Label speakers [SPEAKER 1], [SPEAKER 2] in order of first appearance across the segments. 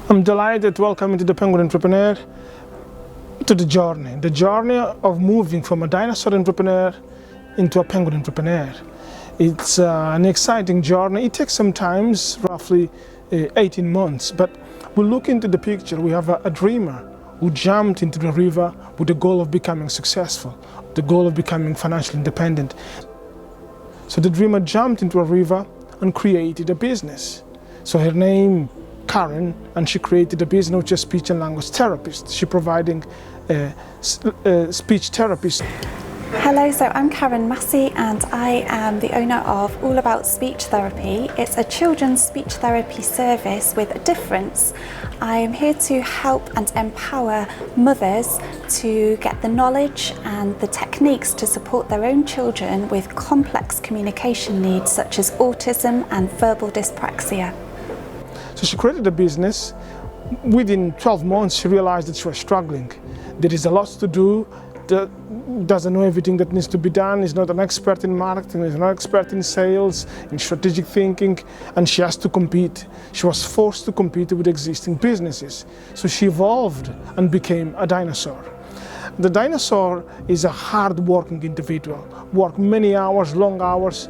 [SPEAKER 1] I'm delighted to welcome you to the Penguin Entrepreneur, to the journey of moving from a dinosaur entrepreneur into a penguin entrepreneur. It's an exciting journey. It takes some time, roughly 18 months, but we look into the picture. We have a dreamer who jumped into the river with the goal of becoming successful, the goal of becoming financially independent. So the dreamer jumped into a river and created a business. So her name, Karen, and she created a business which is speech and language therapist. She's providing speech therapist.
[SPEAKER 2] Hello, so I'm Karen Massey and I am the owner of All About Speech Therapy. It's a children's speech therapy service with a difference. I am here to help and empower mothers to get the knowledge and the techniques to support their own children with complex communication needs such as autism and verbal dyspraxia.
[SPEAKER 1] So she created a business. Within 12 months, she realized that she was struggling. There is a lot to do. Doesn't know everything that needs to be done. Is not an expert in marketing, is not an expert in sales, in strategic thinking, and she has to compete. She was forced to compete with existing businesses. So she evolved and became a dinosaur. The dinosaur is a hard-working individual, work many hours, long hours,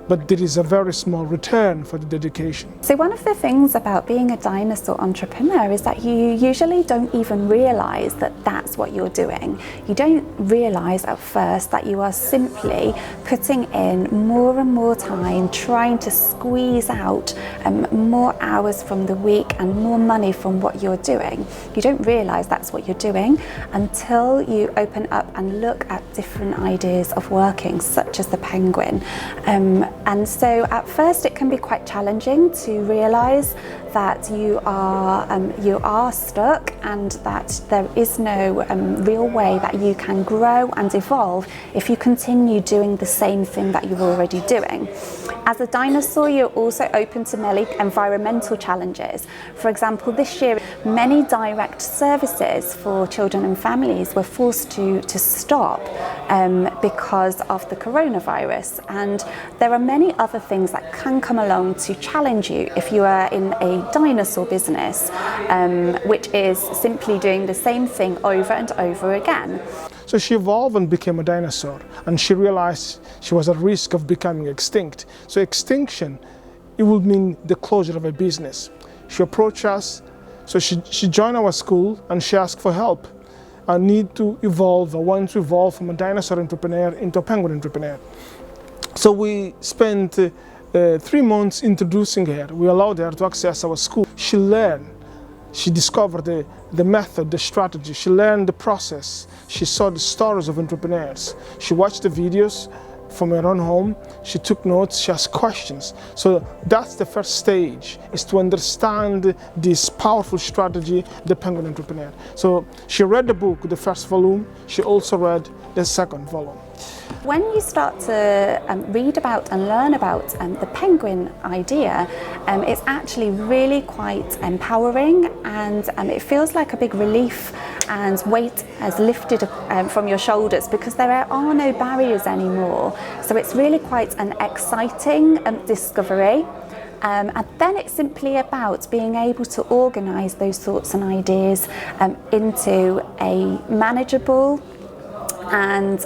[SPEAKER 1] but there is a very small return for the dedication.
[SPEAKER 2] So one of the things about being a dinosaur entrepreneur is that you usually don't even realize that that's what you're doing. You don't realize at first that you are simply putting in more and more time trying to squeeze out more hours from the week and more money from what you're doing. You don't realize that's what you're doing until you open up and look at different ideas of working, such as the penguin. And so at first it can be quite challenging to realize that you are stuck and that there is no real way that you can grow and evolve if you continue doing the same thing that you're already doing. As a dinosaur, you're also open to many environmental challenges. For example, this year, many direct services for children and families were forced to stop because of the coronavirus. And there are many other things that can come along to challenge you if you are in a dinosaur business, which is simply doing the same thing over and over again.
[SPEAKER 1] So she evolved and became a dinosaur, and she realized she was at risk of becoming extinct. So extinction, it would mean the closure of a business. She approached us, so she joined our school and she asked for help. I need to evolve, I want to evolve from a dinosaur entrepreneur into a penguin entrepreneur. So we spent 3 months introducing her. We allowed her to access our school. She learned. She discovered the method, the strategy. She learned the process. She saw the stories of entrepreneurs. She watched the videos from her own home. She took notes. She asked questions. So that's the first stage, is to understand this powerful strategy, the penguin entrepreneur. So she read the book, the first volume. She also read the second volume.
[SPEAKER 2] When you start to read about and learn about the penguin idea, it's actually really quite empowering, and it feels like a big relief and weight has lifted from your shoulders because there are no barriers anymore. So it's really quite an exciting discovery. And then it's simply about being able to organise those thoughts and ideas into a manageable and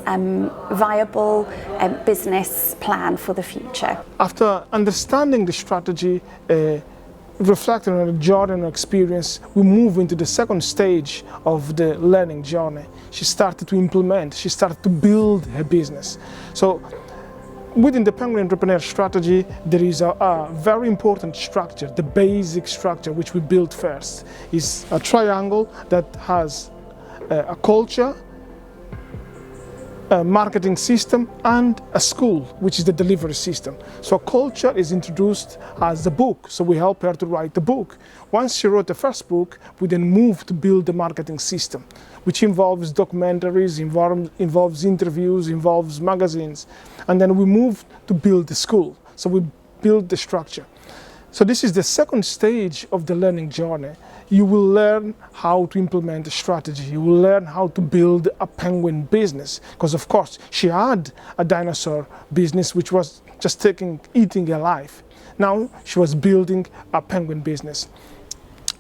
[SPEAKER 2] viable business plan for the future.
[SPEAKER 1] After understanding the strategy, reflecting on the journey and experience, we move into the second stage of the learning journey. She started to implement, she started to build her business. So within the penguin entrepreneur strategy, there is a very important structure. The basic structure which we built first is a triangle that has a culture, a marketing system, and a school, which is the delivery system. So culture is introduced as the book, so we help her to write the book. Once she wrote the first book, we then move to build the marketing system, which involves documentaries, involves interviews, involves magazines. And then we move to build the school, so we build the structure. So this is the second stage of the learning journey. You will learn how to implement a strategy. You will learn how to build a penguin business. Because of course, she had a dinosaur business which was just eating her life. Now she was building a penguin business.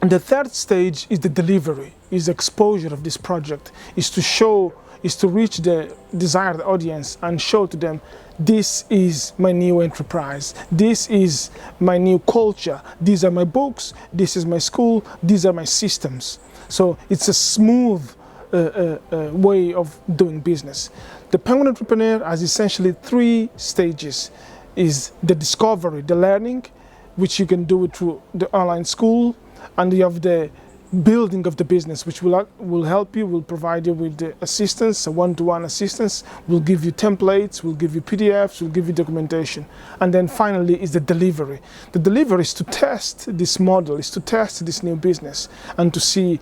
[SPEAKER 1] And the third stage is the delivery, is exposure of this project, is to reach the desired audience and show to them, this is my new enterprise, this is my new culture, these are my books, this is my school, these are my systems. So it's a smooth way of doing business. The Penguin Entrepreneur has essentially 3 stages. Is the discovery, the learning, which you can do it through the online school, and you have the building of the business, which will help you, will provide you with the assistance, a one-to-one assistance, will give you templates, will give you PDFs, will give you documentation. And then finally is the delivery. The delivery is to test this model, is to test this new business and to see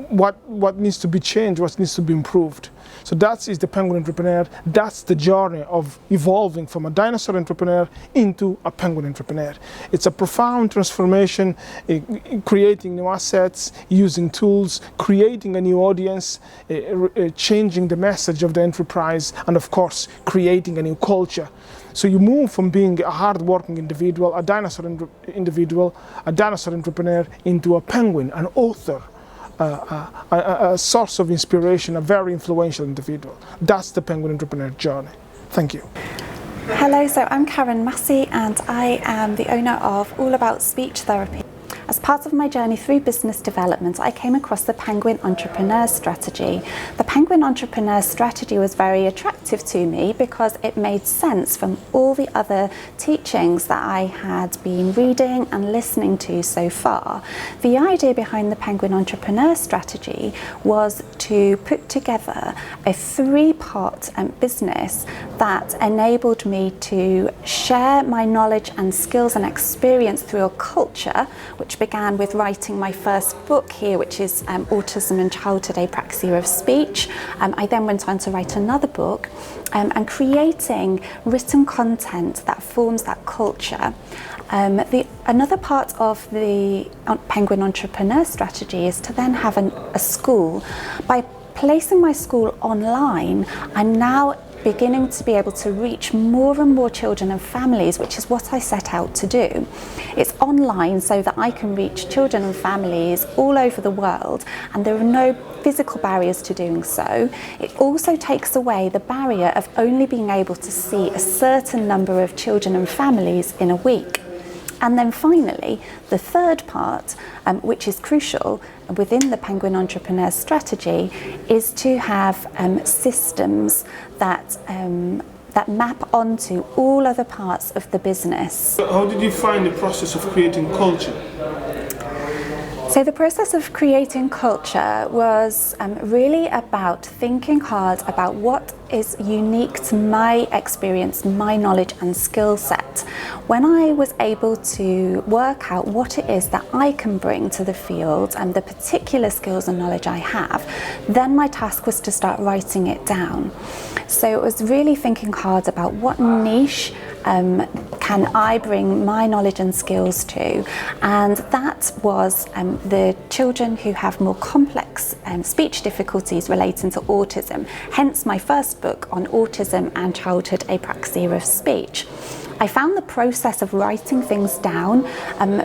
[SPEAKER 1] what needs to be changed, what needs to be improved. So that is the Penguin Entrepreneur. That's the journey of evolving from a dinosaur entrepreneur into a penguin entrepreneur. It's a profound transformation, creating new assets, using tools, creating a new audience, changing the message of the enterprise, and of course, creating a new culture. So you move from being a hard-working individual, a dinosaur individual, a dinosaur entrepreneur, into a penguin, an author, a source of inspiration, a very influential individual. That's the Penguin Entrepreneur journey. Thank you.
[SPEAKER 2] Hello, so I'm Karen Massey and I am the owner of All About Speech Therapy. As part of my journey through business development, I came across the Penguin Entrepreneur Strategy. The Penguin Entrepreneur Strategy was very attractive to me because it made sense from all the other teachings that I had been reading and listening to so far. The idea behind the Penguin Entrepreneur Strategy was to put together a 3-part business that enabled me to share my knowledge and skills and experience through a culture, which began with writing my first book here, which is Autism and Childhood Apraxia of Speech. I then went on to write another book and creating written content that forms that culture. Another part of the Penguin Entrepreneur Strategy is to then have a school. By placing my school online, I'm now beginning to be able to reach more and more children and families, which is what I set out to do. It's online so that I can reach children and families all over the world, and there are no physical barriers to doing so. It also takes away the barrier of only being able to see a certain number of children and families in a week. And then finally, the third part, which is crucial within the Penguin Entrepreneur Strategy, is to have systems that map onto all other parts of the business.
[SPEAKER 1] How did you find the process of creating culture?
[SPEAKER 2] So the process of creating culture was really about thinking hard about what is unique to my experience, my knowledge and skill set. When I was able to work out what it is that I can bring to the field and the particular skills and knowledge I have, then my task was to start writing it down. So it was really thinking hard about what niche can I bring my knowledge and skills to, and that was the children who have more complex speech difficulties relating to autism, hence my first book on autism and childhood apraxia of speech. I found the process of writing things down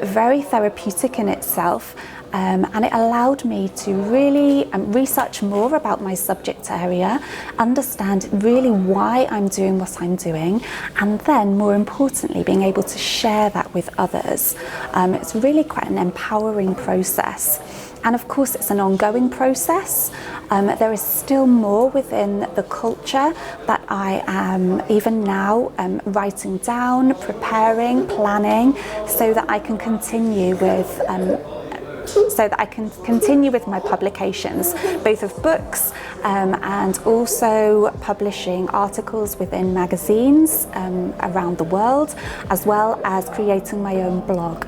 [SPEAKER 2] very therapeutic in itself, and it allowed me to really research more about my subject area, understand really why I'm doing what I'm doing, and then more importantly being able to share that with others. It's really quite an empowering process. And of course it's an ongoing process. There is still more within the culture that I am even now writing down, preparing, planning, so that I can continue with my publications, both of books and also publishing articles within magazines around the world, as well as creating my own blog.